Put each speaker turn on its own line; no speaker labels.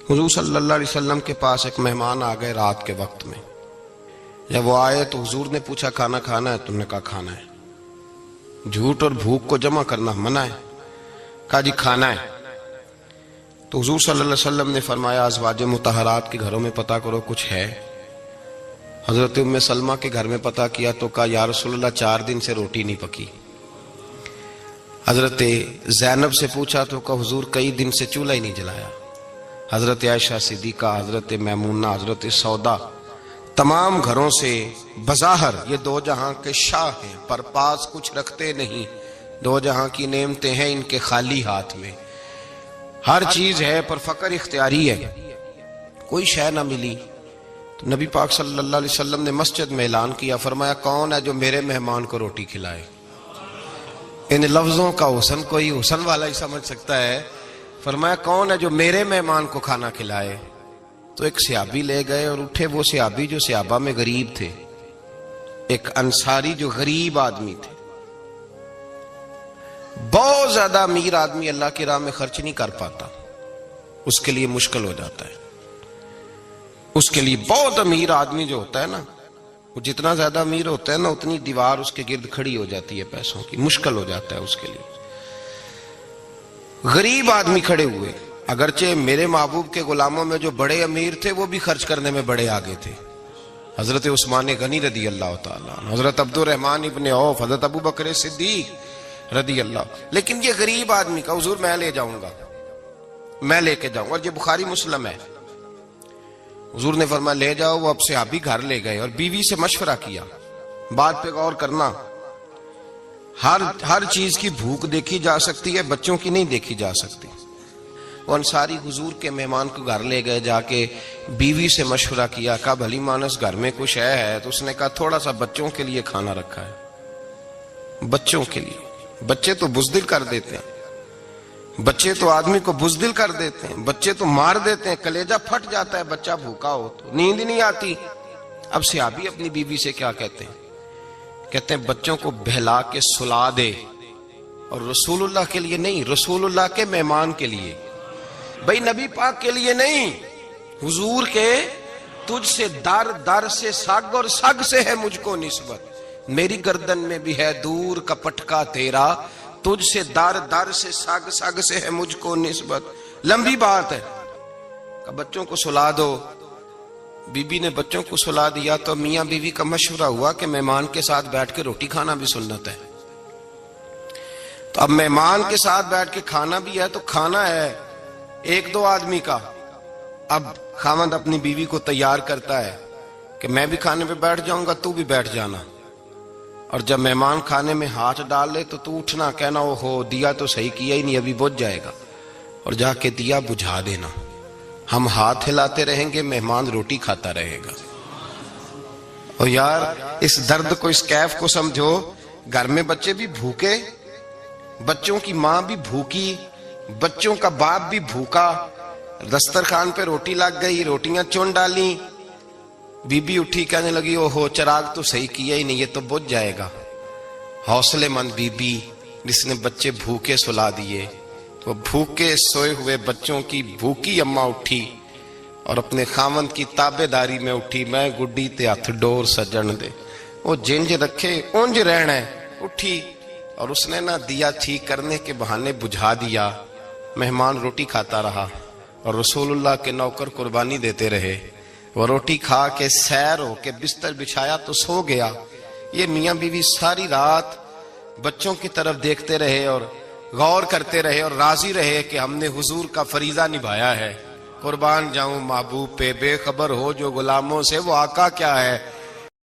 حضور صلی اللہ علیہ وسلم کے پاس ایک مہمان آ گئے رات کے وقت میں. جب وہ آئے تو حضور نے پوچھا کھانا کھانا ہے؟ تم نے کہا کھانا ہے. جھوٹ اور بھوک کو جمع کرنا منع ہے. کہا جی کھانا ہے. تو حضور صلی اللہ علیہ وسلم نے فرمایا ازواج مطہرات کے گھروں میں پتہ کرو کچھ ہے. حضرت ام سلمہ کے گھر میں پتہ کیا تو کہا یا رسول اللہ 4 دن سے روٹی نہیں پکی. حضرت زینب سے پوچھا تو کہا حضور کئی دن سے چولہا ہی نہیں جلایا. حضرت عائشہ صدیقہ، حضرت میمونہ، حضرت سودا، تمام گھروں سے بظاہر یہ 2 جہاں کے شاہ ہیں پر پاس کچھ رکھتے نہیں. 2 جہاں کی نعمتیں ہیں ان کے خالی ہاتھ میں. ہر چیز ہے پر فقر اختیاری ہے. کوئی شے نہ ملی تو نبی پاک صلی اللہ علیہ وسلم نے مسجد میں اعلان کیا، فرمایا کون ہے جو میرے مہمان کو روٹی کھلائے. ان لفظوں کا حسن کوئی حسن والا ہی سمجھ سکتا ہے. فرمایا کون ہے جو میرے مہمان کو کھانا کھلائے. تو ایک صحابی لے گئے اور اٹھے وہ صحابی جو صحابہ میں غریب تھے، ایک انصاری جو غریب آدمی تھے. بہت زیادہ امیر آدمی اللہ کی راہ میں خرچ نہیں کر پاتا، اس کے لیے مشکل ہو جاتا ہے. اس کے لیے بہت امیر آدمی جو ہوتا ہے نا، وہ جتنا زیادہ امیر ہوتا ہے نا اتنی دیوار اس کے گرد کھڑی ہو جاتی ہے پیسوں کی، مشکل ہو جاتا ہے اس کے لیے. غریب آدمی کھڑے ہوئے. اگرچہ میرے محبوب کے غلاموں میں جو بڑے امیر تھے وہ بھی خرچ کرنے میں بڑے آگے تھے. حضرت عثمان غنی رضی اللہ تعالیٰ، حضرت عبد الرحمن ابن عوف، حضرت ابو بکر صدیق رضی اللہ. لیکن یہ غریب آدمی کا حضور میں لے جاؤں گا، میں لے کے جاؤں گا. اور یہ بخاری مسلم ہے. حضور نے فرمایا لے جاؤ. وہ اب صحابی گھر لے گئے اور بیوی سے مشورہ کیا. بات پہ غور کرنا، ہر چیز کی بھوک دیکھی جا سکتی ہے، بچوں کی نہیں دیکھی جا سکتی. وہ انصاری حضور کے مہمان کو گھر لے گئے، جا کے بیوی سے مشورہ کیا. کہا بھلی مانس گھر میں کچھ ہے؟ تو اس نے کہا تھوڑا سا بچوں کے لیے کھانا رکھا ہے. بچوں کے لیے. بچے تو بزدل کر دیتے ہیں، بچے تو آدمی کو بزدل کر دیتے ہیں، بچے تو مار دیتے ہیں، کلیجہ پھٹ جاتا ہے بچہ بھوکا ہو تو، نیند نہیں آتی. اب صحابی اپنی بیوی سے کیا کہتے ہیں؟ کہتے ہیں بچوں کو بہلا کے سلا دے. اور رسول اللہ کے لیے نہیں، رسول اللہ کے مہمان کے لیے، بھئی نبی پاک کے لیے نہیں، حضور کے. تجھ سے در در سے سگ اور سگ سے ہے مجھ کو نسبت، میری گردن میں بھی ہے دور کا پٹکا تیرا، تجھ سے در در سے سگ سگ سے ہے مجھ کو نسبت. لمبی بات ہے. کہ بچوں کو سلا دو. بی بی نے بچوں کو سلا دیا تو میاں بیوی کا مشورہ ہوا کہ مہمان کے ساتھ بیٹھ کے روٹی کھانا بھی سنت ہے. تو اب مہمان کے ساتھ بیٹھ کے کھانا بھی ہے تو کھانا ہے 1-2 آدمی کا. اب خاوند اپنی بیوی کو تیار کرتا ہے کہ میں بھی کھانے پہ بیٹھ جاؤں گا، تو بھی بیٹھ جانا. اور جب مہمان کھانے میں ہاتھ ڈال لے تو اٹھنا، کہنا او ہو دیا تو صحیح کیا ہی نہیں، ابھی بجھ جائے گا. اور جا کے دیا بجھا دینا. ہم ہاتھ ہلاتے رہیں گے، مہمان روٹی کھاتا رہے گا. اور یار اس درد کو، اس کیف کو سمجھو. گھر میں بچے بھی بھوکے، بچوں کی ماں بھی بھوکی، بچوں کا باپ بھی بھوکا. دسترخوان پہ روٹی لگ گئی، روٹیاں چون ڈالی. بی بی اٹھی کہنے لگی او ہو چراغ تو صحیح کیا ہی نہیں، یہ تو بجھ جائے گا. حوصلے مند بی بی جس نے بچے بھوکے سلا دیے. وہ بھوکے سوئے ہوئے بچوں کی بھوکی اماں اٹھی اور اپنے خاوند کی تابع داری میں اٹھی. میں گڈی تے ہتھ ڈور سجن دے، وہ جنج رکھے اونج رہنا ہے. اٹھی اور اس نے نہ دیا ٹھیک کرنے کے بہانے بجھا دیا. مہمان روٹی کھاتا رہا اور رسول اللہ کے نوکر قربانی دیتے رہے. وہ روٹی کھا کے سیر ہو کے بستر بچھایا تو سو گیا. یہ میاں بیوی ساری رات بچوں کی طرف دیکھتے رہے اور غور کرتے رہے اور راضی رہے کہ ہم نے حضور کا فریضہ نبھایا ہے. قربان جاؤں محبوب پہ، بے خبر ہو جو غلاموں سے وہ آقا کیا ہے.